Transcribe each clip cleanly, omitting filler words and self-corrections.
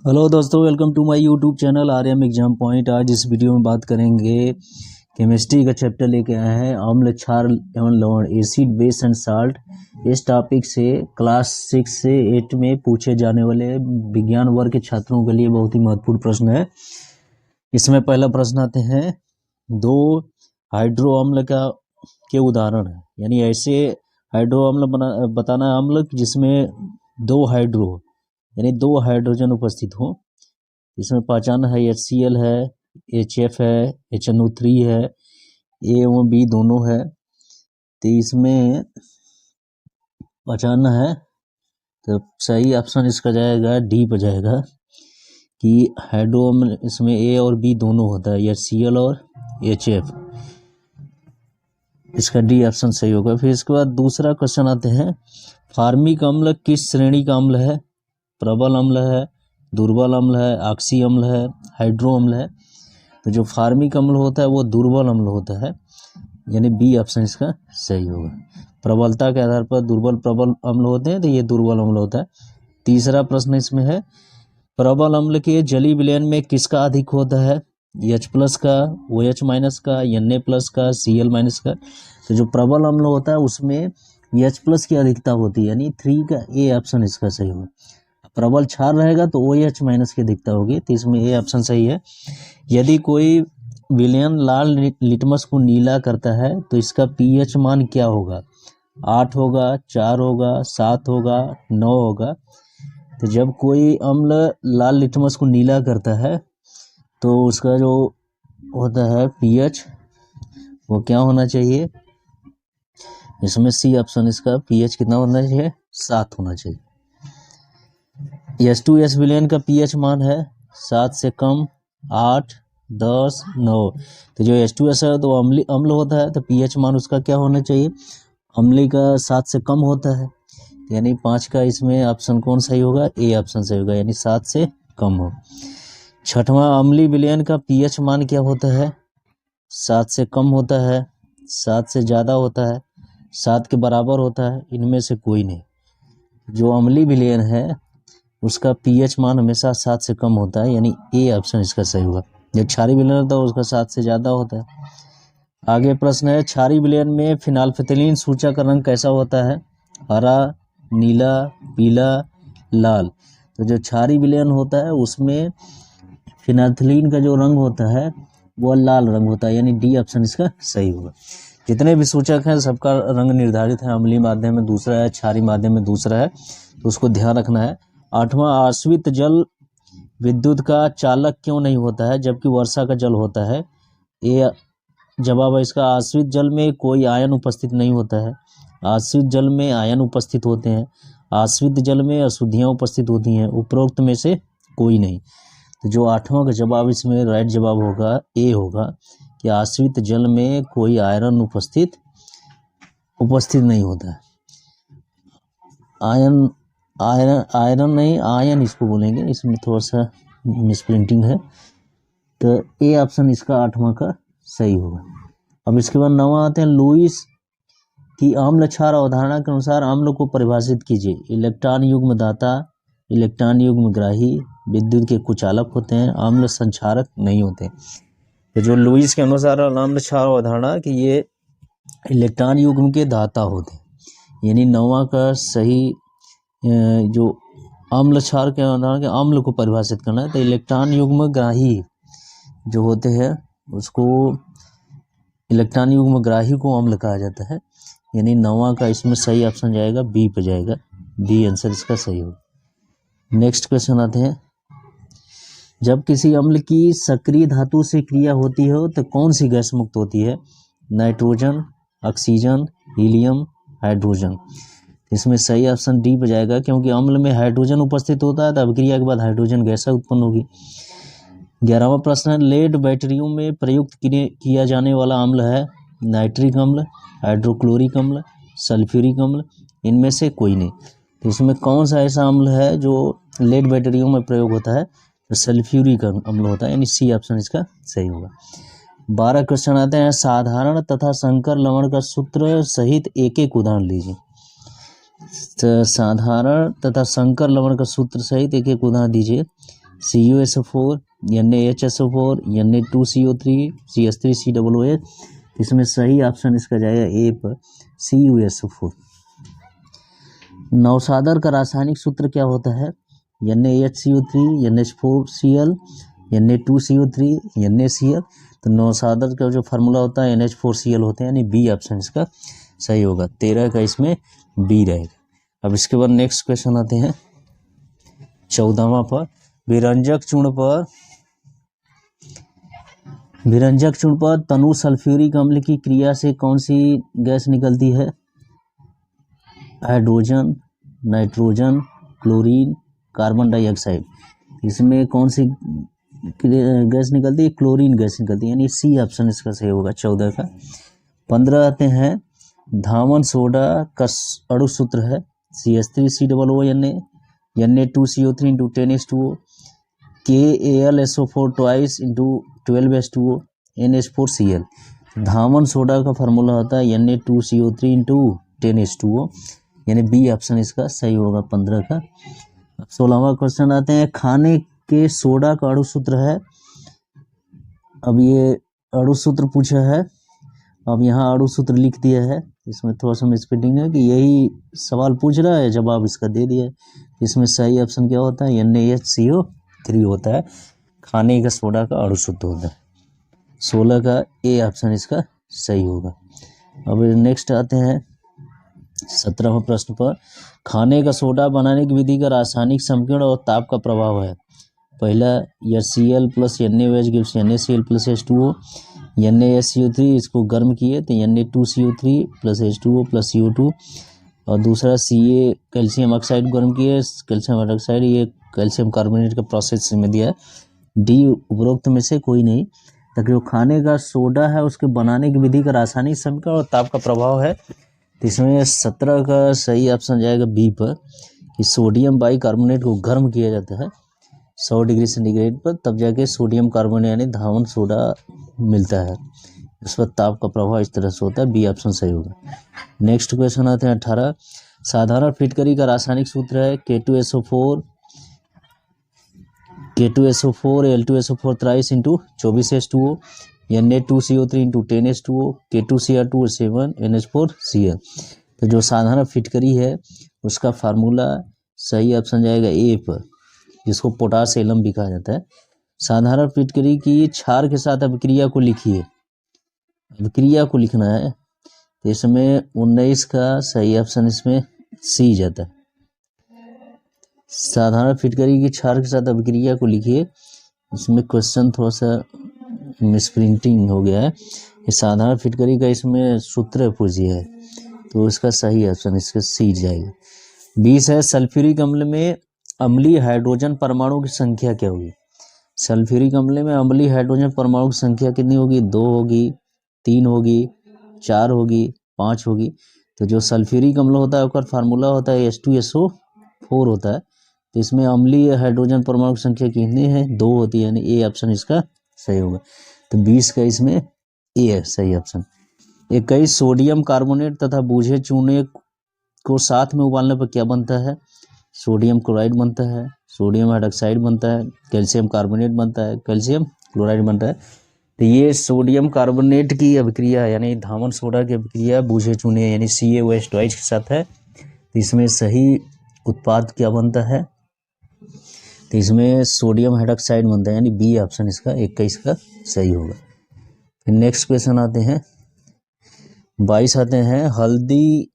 Hello दोस्तों, welcome to my YouTube channel RM exam point. आज इस वीडियो में बात करेंगे केमिस्ट्री का चैप्टर लेके आए हैं अम्ल, क्षार एवं लवण, एसिड, बेस एंड साल्ट। इस टॉपिक से क्लास 6 से 8 में पूछे जाने वाले विज्ञान वर्ग के छात्रों के लिए बहुत ही महत्वपूर्ण प्रश्न है। इसमें पहला प्रश्न आते हैं, दो हाइड्रो अम्ल के उदाहरण है, यानी ऐसे हाइड्रो अम्ल बताना अम्ल जिसमें दो हाइड्रो यानी दो हाइड्रोजन उपस्थित हो। इसमें पहचाना है HCl है, HF है, HNO3 है, A एवं B दोनों है। तो इसमें पहचाना है तो सही ऑप्शन इसका जाएगा डी पर जाएगा कि हाइड्रो अम्ल इसमें A और B दोनों होता है, HCl और HF। इसका डी ऑप्शन सही होगा। फिर इसके बाद दूसरा क्वेश्चन आते हैं, फार्मिक अम्ल किस श्रेणी का अम्ल है? प्रबल अम्ल है, दुर्बल अम्ल है, ऑक्सी अम्ल है, हाइड्रो अम्ल है। तो जो फार्मिक अम्ल होता है वो दुर्बल अम्ल होता है, यानी बी ऑप्शन इसका सही होगा। प्रबलता के आधार पर दुर्बल प्रबल अम्ल होते हैं, तो ये दुर्बल अम्ल होता है। तीसरा प्रश्न इसमें है, प्रबल अम्ल के जलीय विलयन में किसका अधिक होता है? H+ का, OH- का, Na+ का, Cl- का। तो जो प्रबल अम्ल होता है उसमें H+ की अधिकता होती है, यानी 3 का ए ऑप्शन इसका सही होगा। प्रबल क्षार रहेगा तो OH- की अधिकता होगी, तो इसमें ए ऑप्शन सही है। यदि कोई विलयन लाल लिटमस को नीला करता है तो इसका pH मान क्या होगा? 8 होगा, 4 होगा, 7 होगा, 9 होगा। तो जब कोई अम्ल लाल लिटमस को नीला करता है तो उसका जो होता है pH वो क्या होना चाहिए? इसमें सी ऑप्शन इसका pH कितना होना चाहिए? 7 होना चाहिए। H2S विलयन का pH मान है 7 से कम, 8, 10, 9। तो जो H2S है तो अम्ल होता है, तो pH मान उसका क्या होना चाहिए? अम्लीय का 7 से कम होता है, यानी 5 का इसमें ऑप्शन कौन सही होगा? ए ऑप्शन सही होगा, यानी 7 से कम हो। छठवां, अम्लीय विलयन का pH मान क्या होता है? 7 से कम होता है, 7 से ज़्यादा होता है, 7 के बराबर होता है, इनमें से कोई नहीं। जो अम्लीय विलयन है उसका pH मान हमेशा 7 से कम होता है, यानी ए ऑप्शन इसका सही होगा। जो क्षारीय विलयन होता है उसका 7 से ज़्यादा होता है। आगे प्रश्न है, क्षारीय विलयन में फिनाल्फिथिलीन सूचक का रंग कैसा होता है? हरा, नीला, पीला, लाल। तो जो क्षारीय विलयन होता है उसमें फिनाल्फिथिलीन का जो रंग होता है वो लाल रंग होता है, यानी डी ऑप्शन इसका सही होगा। जितने भी सूचक हैं सबका रंग निर्धारित है, अम्लीय माध्यम में दूसरा है, क्षारीय माध्यम में दूसरा है, तो उसको ध्यान रखना है। आठवां, आश्रित जल विद्युत का चालक क्यों नहीं होता है जबकि वर्षा का जल होता है? ये जवाब है इसका, आश्रित जल में कोई आयन उपस्थित नहीं होता है। आश्रित जल में आयन उपस्थित होते हैं, आश्रित जल में अशुद्धियाँ उपस्थित होती हैं, उपरोक्त में से कोई नहीं। तो जो आठवां का जवाब इसमें राइट जवाब होगा, ए होगा, कि आश्रित जल में कोई आयरन उपस्थित नहीं होता है। आयरन नहीं, आयन इसको बोलेंगे, इसमें थोड़ा सा मिसप्रिंटिंग है। तो ए ऑप्शन इसका आठवां का सही होगा। अब इसके बाद नवा आते हैं, लुईस की अम्ल क्षार अवधारणा के अनुसार अम्ल को परिभाषित कीजिए। इलेक्ट्रॉन युग्म दाता, इलेक्ट्रॉन युग्म ग्राही, विद्युत के कुचालक होते हैं, अम्ल संक्षारक नहीं होते। तो जो लुईस के अनुसार अम्ल क्षार अवधारणा कि ये इलेक्ट्रॉन युग्म के दाता होते हैं, यानी नवा का सही जो अम्ल क्षार के अवधारणा के अम्ल को परिभाषित करना है, तो इलेक्ट्रॉन युग्म ग्राही जो होते हैं उसको इलेक्ट्रॉन युग्म ग्राही को अम्ल कहा जाता है, यानी नवा का इसमें सही ऑप्शन जाएगा बी पे जाएगा, बी आंसर इसका सही होगा। नेक्स्ट क्वेश्चन आते हैं, जब किसी अम्ल की सक्रिय धातु से क्रिया होती हो तो कौन सी गैस मुक्त होती है? Nitrogen, oxygen, helium, hydrogen. इसमें सही ऑप्शन डी पे जाएगा, क्योंकि अम्ल में हाइड्रोजन उपस्थित होता है तो अभिक्रिया के बाद हाइड्रोजन गैस उत्पन्न होगी। 11वां प्रश्न है, लेड बैटरियों में प्रयुक्त किया जाने वाला अम्ल है नाइट्रिक अम्ल, हाइड्रोक्लोरिक अम्ल, सल्फ्यूरिक अम्ल, इनमें से कोई नहीं। तो इसमें कौन सा ऐसा अम्ल है जो लेड बैटरियों में प्रयोग होता है? तो सल्फ्यूरिक अम्ल होता है, यानी सी ऑप्शन इसका सही होगा। 12 क्वेश्चन आते हैं, साधारण तथा संकर लवण का सूत्र सहित एक एक उदाहरण लीजिए। तो साधारण तथा संकर लवण का सूत्र सहित एक एक उदाहरण दीजिए। CuSO4, NaHSO4, Na2CO3, CH3COOH। इसमें सही ऑप्शन इसका जाएगा ए पर, CuSO4। नौसादर का रासायनिक सूत्र क्या होता है? NaHCO3, NH4Cl, Na2CO3, NaCl। तो नौसादर का जो फार्मूला होता है NH4Cl होते हैं, यानी बी ऑप्शन इसका सही होगा। 13 का इसमें बी रहेगा। अब इसके बाद नेक्स्ट क्वेश्चन आते हैं 14वां पर। विरंजक चूर्ण पर तनु सल्फ्यूरिक अम्ल की क्रिया से कौन सी गैस निकलती है? Hydrogen, nitrogen, chlorine, carbon dioxide. इसमें कौन सी गैस निकलती है? क्लोरीन गैस निकलती है, यानी सी ऑप्शन इसका सही होगा 14 का। 15 आते हैं, धावन सोडा का अणु सूत्र है CH3COONA, Na2CO3 × 10H2O, KAlSO4 twice × 12H2O, NH4Cl। धावन सोडा का फार्मूला होता है Na2CO3 × 10H2O, यानी बी ऑप्शन इसका सही होगा 15 का। 16वां क्वेश्चन आते हैं, खाने के सोडा का अणु सूत्र है। अब ये अणु सूत्र पूछा है, अब यहाँ अणु सूत्र लिख दिया है। इसमें थोड़ा सा मिसप्रिंटिंग है कि यही सवाल पूछ रहा है, जवाब इसका दे दिया है। इसमें सही ऑप्शन क्या होता है? NaHCO3 होता है, खाने का सोडा का अणु सूत्र होता है। 16 का ए ऑप्शन इसका सही होगा। अब नेक्स्ट आते हैं 17वें प्रश्न पर। खाने का सोडा बनाने की विधि का रासायनिक समीकरण और ताप का प्रभाव है। पहला, Cl + NaOH gives NaCl + H2O, NaSCO3 इसको गर्म किए तो Na2CO3 + H2O + CO2। और दूसरा Ca कैल्शियम ऑक्साइड गर्म किए, कैल्शियम हाइड्रोक्साइड, ये कैल्शियम कार्बोनेट का प्रोसेस में दिया है। डी उपरोक्त में से कोई नहीं। ताकि जो खाने का सोडा है उसके बनाने की विधि का रासायनिक समीकरण और ताप का प्रभाव है। तो इसमें 17 का सही ऑप्शन जाएगा बी पर, कि सोडियम बाइकार्बोनेट को गर्म किया जाता है 100 डिग्री सेंटीग्रेड पर, तब जाके सोडियम कार्बोनेट यानी धावन सोडा मिलता है। इस पर ताप का प्रभाव इस तरह से होता है, बी ऑप्शन सही होगा। नेक्स्ट क्वेश्चन आते हैं 18। साधारण फिटकरी का रासायनिक सूत्र है K2SO4 Al2SO4 thrice × 24H2O, Na2CO3 × 10H2O, K2Cr2O7 NH4Cl। तो जो साधारण फिटकरी है उसका फार्मूला सही ऑप्शन जाएगा ए पर, जिसको पोटाश एलम भी कहा जाता है। साधारण फिटकरी की क्षार के साथ अभिक्रिया को लिखिए। अभिक्रिया को लिखना है, तो इसमें 19 का सही ऑप्शन इसमें सी जाता है। साधारण फिटकरी की क्षार के साथ अभिक्रिया को लिखिए। इसमें क्वेश्चन थोड़ा सा मिसप्रिंटिंग हो गया है। ये साधारण फिटकरी का इसमें सूत्र पूछिए है, तो इसका सही ऑप्शन इसका सी जाएगा। 20 है, सल्फ्यूरिक अम्ल में अम्लीय हाइड्रोजन परमाणु की संख्या क्या होगी? सल्फ्यूरिक अम्ल में अम्लीय हाइड्रोजन परमाणु की संख्या कितनी होगी? 2 होगी, 3 होगी, 4 होगी, 5 होगी। तो जो सल्फ्यूरिक अम्ल होता है उसका फार्मूला होता है H2SO4 होता है। तो इसमें अम्लीय हाइड्रोजन परमाणु की संख्या कितनी है? 2 होती है, यानी ए ऑप्शन इसका सही होगा। तो 20 का इसमें ए है सही ऑप्शन। 21, सोडियम कार्बोनेट तथा बूझे चूने को साथ में उबालने पर क्या बनता है? सोडियम क्लोराइड बनता है, सोडियम हाइड्रोक्साइड बनता है, कैल्शियम कार्बोनेट बनता है, कैल्शियम क्लोराइड बनता है। तो ये सोडियम कार्बोनेट की अभिक्रिया यानी धावन सोडा की अभिक्रिया बूझे चूने यानी CaOH ट्वाइस के साथ है। तो इसमें सही उत्पाद क्या बनता है? तो इसमें सोडियम हाइड्रोक्साइड बनता है, यानी बी ऑप्शन इसका 21 का सही होगा। फिर नेक्स्ट क्वेश्चन आते हैं 22 आते हैं, हल्दी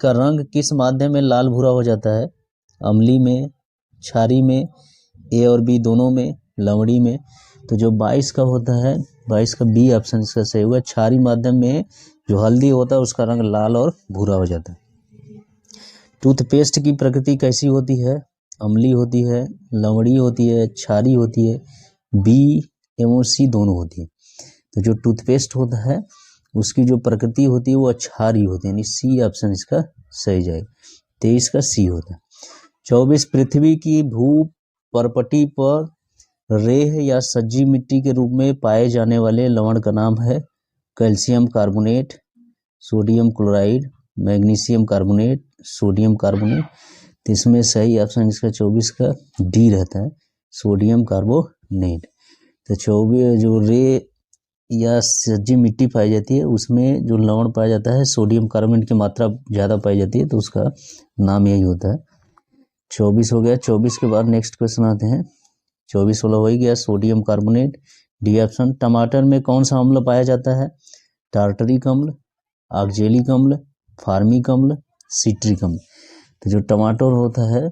का रंग किस माध्यम में लाल भूरा हो जाता है? अम्ली में, क्षारी में, ए और बी दोनों में, लवणी में। तो जो 22 का होता है, 22 का बी ऑप्शन इसका सही होगा। क्षारी माध्यम में जो हल्दी होता है उसका रंग लाल और भूरा हो जाता है। टूथपेस्ट की प्रकृति कैसी होती है? अम्ली होती है, लवणी होती है, क्षारी होती है, बी एवं सी दोनों होती है। तो जो टूथपेस्ट होता है उसकी जो प्रकृति होती है वो क्षारी होती है, यानी सी ऑप्शन इसका सही जाएगा। 23 का सी होता है। 24, पृथ्वी की भू परपटी पर रेह या सज्जी मिट्टी के रूप में पाए जाने वाले लवण का नाम है calcium carbonate, sodium chloride, magnesium carbonate, sodium carbonate. तो इसमें सही ऑप्शन इसका 24 का डी रहता है, सोडियम कार्बोनेट। तो 24 जो रे या सज्जी मिट्टी पाई जाती है उसमें जो लवण पाया जाता है सोडियम कार्बोनेट की मात्रा ज़्यादा पाई जाती है, तो उसका नाम यही होता है। 24 हो गया। 24 के बाद नेक्स्ट क्वेश्चन आते हैं। 24 वाला हो ही गया, सोडियम कार्बोनेट। D option. टमाटर में कौन सा अम्ल पाया जाता है? टार्टरिक अम्ल, ऑक्जेलिक अम्ल, फार्मिक अम्ल, सिट्रिक अम्ल। तो जो टमाटर होता है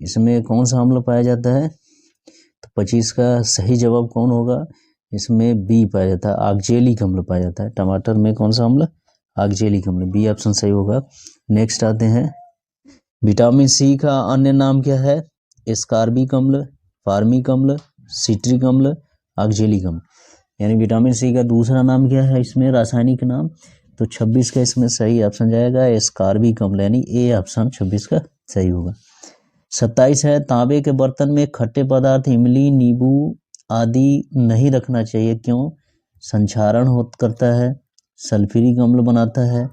इसमें कौन सा अम्ल पाया जाता है? तो 25 का सही जवाब कौन होगा? इसमें बी पाया जाता है, ऑक्जेलिक अम्ल पाया जाता है। टमाटर में कौन सा अम्ल? ऑक्जेलिक अम्ल। बी ऑप्शन सही होगा। नेक्स्ट आते हैं, विटामिन सी का अन्य नाम क्या है? एस्कॉर्बिक अम्ल, फार्मिक अम्ल, सिट्रिक अम्ल, ऑक्जेलिक अम्ल। यानी विटामिन सी का दूसरा नाम क्या है इसमें रासायनिक नाम? तो 26 का इसमें सही ऑप्शन जाएगा एस्कॉर्बिक अम्ल, यानी ए ऑप्शन 26 का सही होगा। 27 है, तांबे के बर्तन में खट्टे पदार्थ इमली, नींबू आदि नहीं रखना चाहिए, क्यों? संक्षारण करता है, सल्फ्यूरिक अम्ल बनाता है,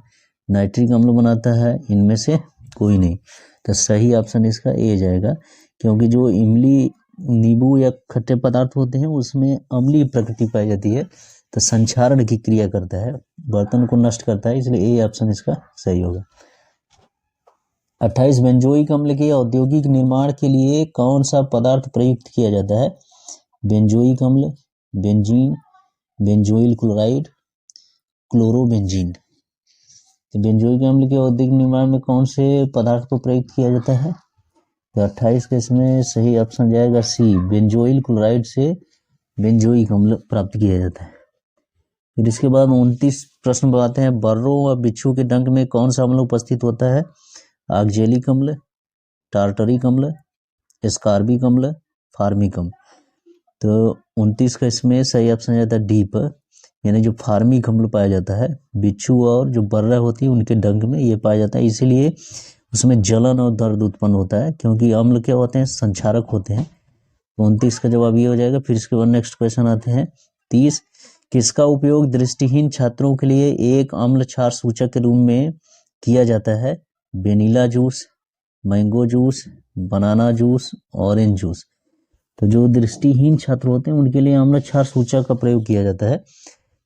नाइट्रिक अम्ल बनाता है, इनमें से कोई नहीं। तो सही ऑप्शन इसका ए जाएगा, क्योंकि जो इमली, नींबू या खट्टे पदार्थ होते हैं उसमें अम्लीय प्रकृति पाई जाती है, तो संक्षारण की क्रिया करता है, बर्तन को नष्ट करता है, इसलिए ए ऑप्शन इसका सही होगा। 28 बेंजोइक अम्ल के औद्योगिक निर्माण के लिए कौन सा पदार्थ प्रयुक्त किया जाता है? बेंजोइक अम्ल, बेंजीन, बेंजोइल क्लोराइड, क्लोरोबेंजीन। तो बेंजोइक अम्ल के औद्योगिक निर्माण में कौन से पदार्थ को प्रयुक्त किया जाता है? तो 28 के इसमें सही ऑप्शन जाएगा सी, बेंजोइल क्लोराइड से बेंजोइक अम्ल प्राप्त किया जाता है। फिर इसके बाद 29 प्रश्न बताते हैं, बर्रों व बिच्छू के डंक में कौन सा अम्ल उपस्थित होता है? ऑक्जेलिक अम्ल, टार्टरिक अम्ल, एस्कॉर्बिक अम्ल, फार्मिक अम्ल। तो 29 का इसमें सही ऑप्शन जाता है डी पर, यानी जो फार्मिक अम्ल पाया जाता है बिच्छू और जो बर्रा होती है उनके डंक में ये पाया जाता है, इसीलिए उसमें जलन और दर्द उत्पन्न होता है, क्योंकि अम्ल क्या होते हैं? संक्षारक होते हैं। 29 का जवाब ये हो जाएगा। फिर इसके बाद नेक्स्ट क्वेश्चन आते हैं 30, किसका उपयोग दृष्टिहीन छात्रों के लिए एक अम्ल क्षार सूचक के रूप में किया जाता है? वेनिला जूस, मैंगो जूस, बनाना जूस, ऑरेंज जूस। तो जो दृष्टिहीन छात्र होते हैं उनके लिए अम्ल क्षार सूचक का प्रयोग किया जाता है,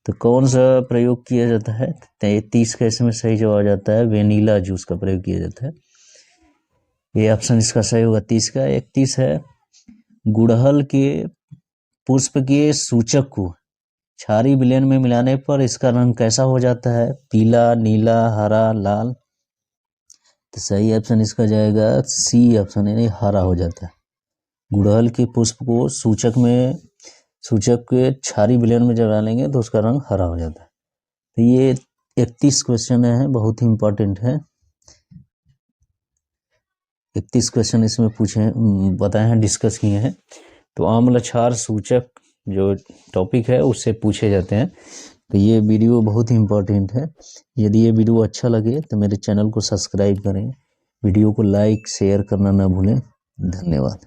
तो कौन सा प्रयोग किया जाता है? 30 का इसमें सही जवाब जाता है वेनिला जूस का प्रयोग किया जाता है, ये ऑप्शन इसका सही होगा 30 का। 31 है, गुड़हल के पुष्प के सूचक को क्षारीय विलयन में मिलाने पर इसका रंग कैसा हो जाता है? पीला, नीला, हरा, लाल। तो सही ऑप्शन इसका जाएगा सी ऑप्शन, यानी हरा हो जाता है। गुड़हल के पुष्प को सूचक के क्षारीय विलयन में जब डालेंगे तो उसका रंग हरा हो जाता है। तो ये 31 क्वेश्चन है, बहुत ही इंपॉर्टेंट है। 31 क्वेश्चन इसमें पूछे बताए हैं, डिस्कस किए हैं। तो अम्ल क्षार सूचक जो टॉपिक है उससे पूछे जाते हैं। तो ये वीडियो बहुत ही इंपॉर्टेंट है। यदि ये वीडियो अच्छा लगे तो मेरे चैनल को सब्सक्राइब करें, वीडियो को लाइक शेयर करना ना भूलें। धन्यवाद।